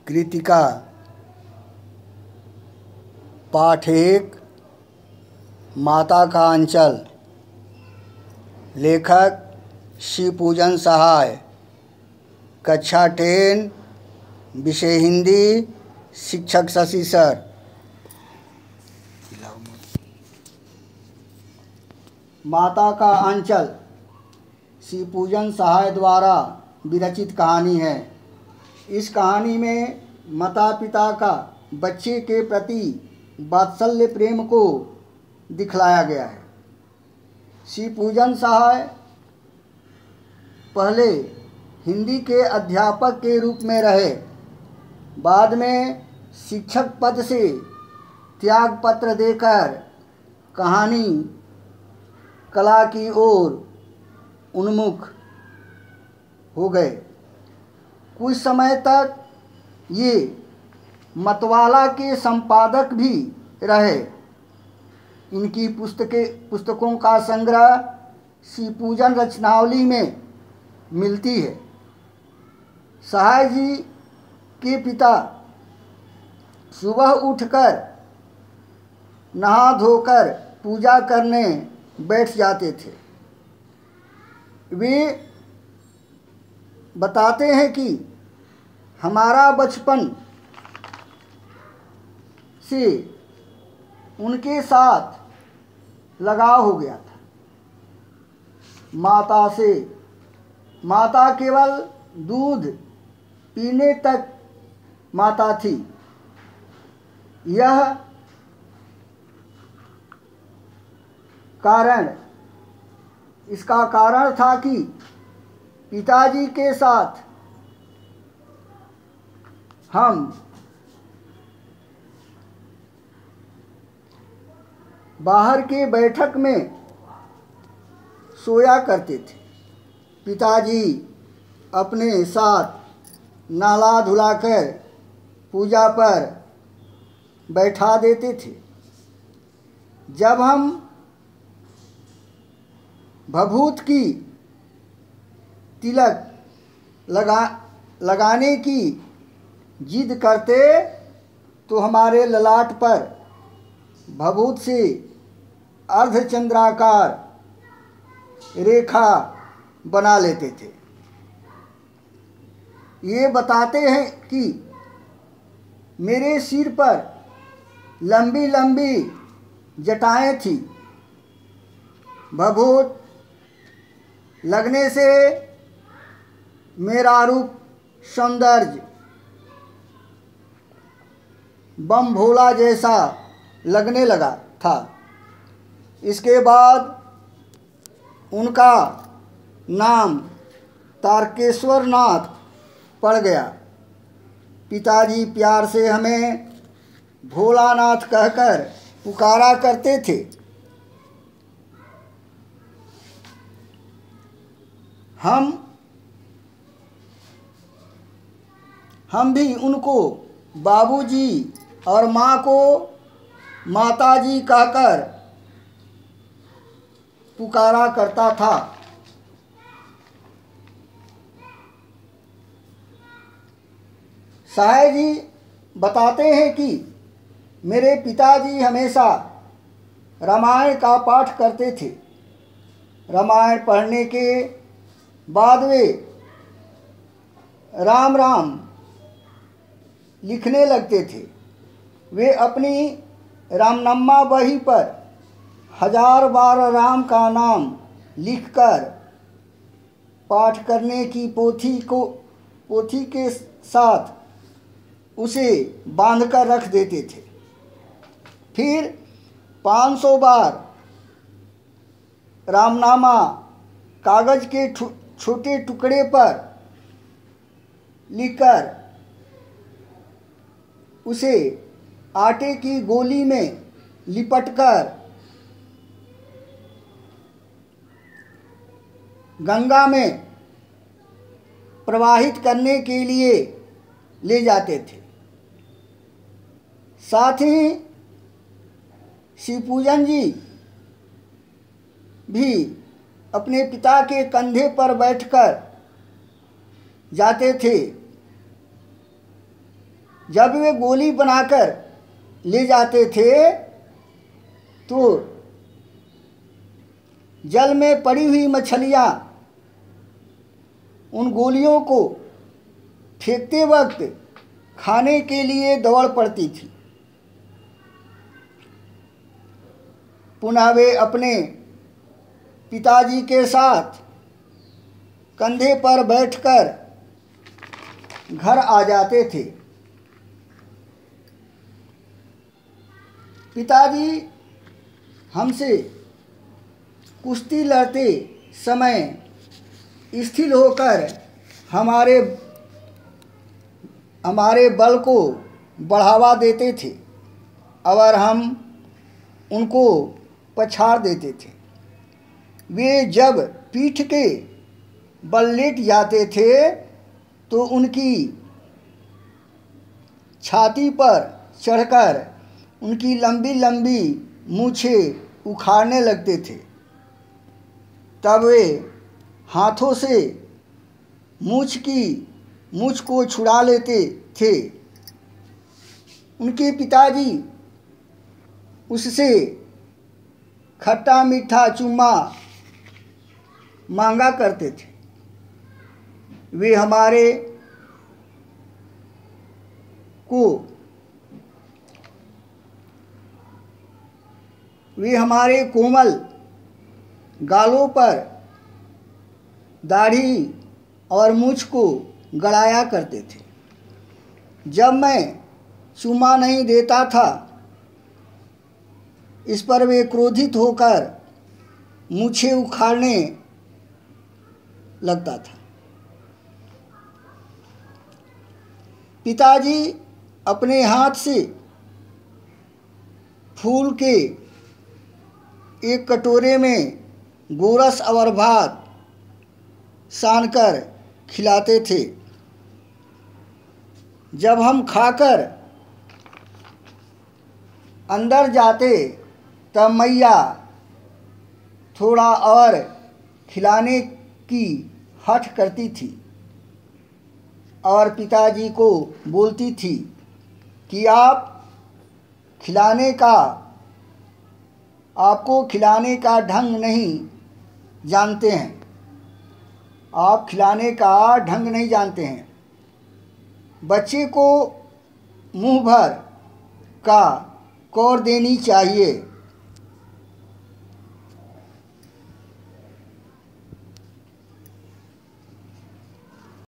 कृतिका पाठ 1 माता का अंचल। लेखक शिवपूजन सहाय। कक्षा 10 विषय हिंदी। शिक्षक शशि सर। माता का अंचल शिवपूजन सहाय द्वारा विरचित कहानी है। इस कहानी में माता पिता का बच्चे के प्रति वात्सल्य प्रेम को दिखलाया गया है। शिवपूजन सहाय पहले हिंदी के अध्यापक के रूप में रहे, बाद में शिक्षक पद से त्यागपत्र देकर कहानी कला की ओर उन्मुख हो गए। कुछ समय तक ये मतवाला के संपादक भी रहे। इनकी पुस्तकों का संग्रह शिवपूजन रचनावली में मिलती है। सहाय जी के पिता सुबह उठकर नहा धोकर पूजा करने बैठ जाते थे। वे बताते हैं कि हमारा बचपन से उनके साथ लगाव हो गया था। माता केवल दूध पीने तक माता थी। इसका कारण था कि पिताजी के साथ हम बाहर के बैठक में सोया करते थे। पिताजी अपने साथ नहला धुलाकर पूजा पर बैठा देते थे। जब हम भभूत की तिलक लगाने की जिद करते तो हमारे ललाट पर भभूत से अर्धचंद्राकार रेखा बना लेते थे। ये बताते हैं कि मेरे सिर पर लंबी लंबी जटाएं थी। भभूत लगने से मेरा रूप सौंदर्य बम भोला जैसा लगने लगा था। इसके बाद उनका नाम तारकेश्वर नाथ पड़ गया। पिताजी प्यार से हमें भोलानाथ कहकर पुकारा करते थे। हम भी उनको बाबूजी और माँ को माताजी कहकर पुकारा करता था। सहाय जी बताते हैं कि मेरे पिताजी हमेशा रामायण का पाठ करते थे। रामायण पढ़ने के बाद वे राम राम लिखने लगते थे। वे अपनी रामनामा बही पर 1000 बार राम का नाम लिखकर पाठ करने की पोथी के साथ उसे बांधकर रख देते थे। फिर 500 बार रामनामा कागज के छोटे टुकड़े पर लिखकर उसे आटे की गोली में लिपटकर गंगा में प्रवाहित करने के लिए ले जाते थे। साथ ही शिवपूजन जी भी अपने पिता के कंधे पर बैठकर जाते थे जब वे गोली बनाकर ले जाते थे तो जल में पड़ी हुई मछलियाँ उन गोलियों को फेंकते वक्त खाने के लिए दौड़ पड़ती थी। पुनः वे अपने पिताजी के साथ कंधे पर बैठकर घर आ जाते थे। पिताजी हमसे कुश्ती लड़ते समय स्थिर होकर हमारे बल को बढ़ावा देते थे और हम उनको पछाड़ देते थे। वे जब पीठ के बल लेट जाते थे तो उनकी छाती पर चढ़कर उनकी लंबी लंबी मूछें उखाड़ने लगते थे। तब वे हाथों से मूछ को छुड़ा लेते थे। उनके पिताजी उससे खट्टा मीठा चुम्मा मांगा करते थे। वे हमारे कोमल गालों पर दाढ़ी और मूछ को गड़ाया करते थे। जब मैं चुम्मा नहीं देता था इस पर वे क्रोधित होकर मूछें उखाड़ने लगता था। पिताजी अपने हाथ से फूल के एक कटोरे में गोरस और भात सानकर खिलाते थे। जब हम खाकर अंदर जाते तब मैया थोड़ा और खिलाने की हठ करती थी और पिताजी को बोलती थी कि आपको खिलाने का ढंग नहीं जानते हैं। आप खिलाने का ढंग नहीं जानते हैं। बच्चे को मुंह भर का कौर देनी चाहिए।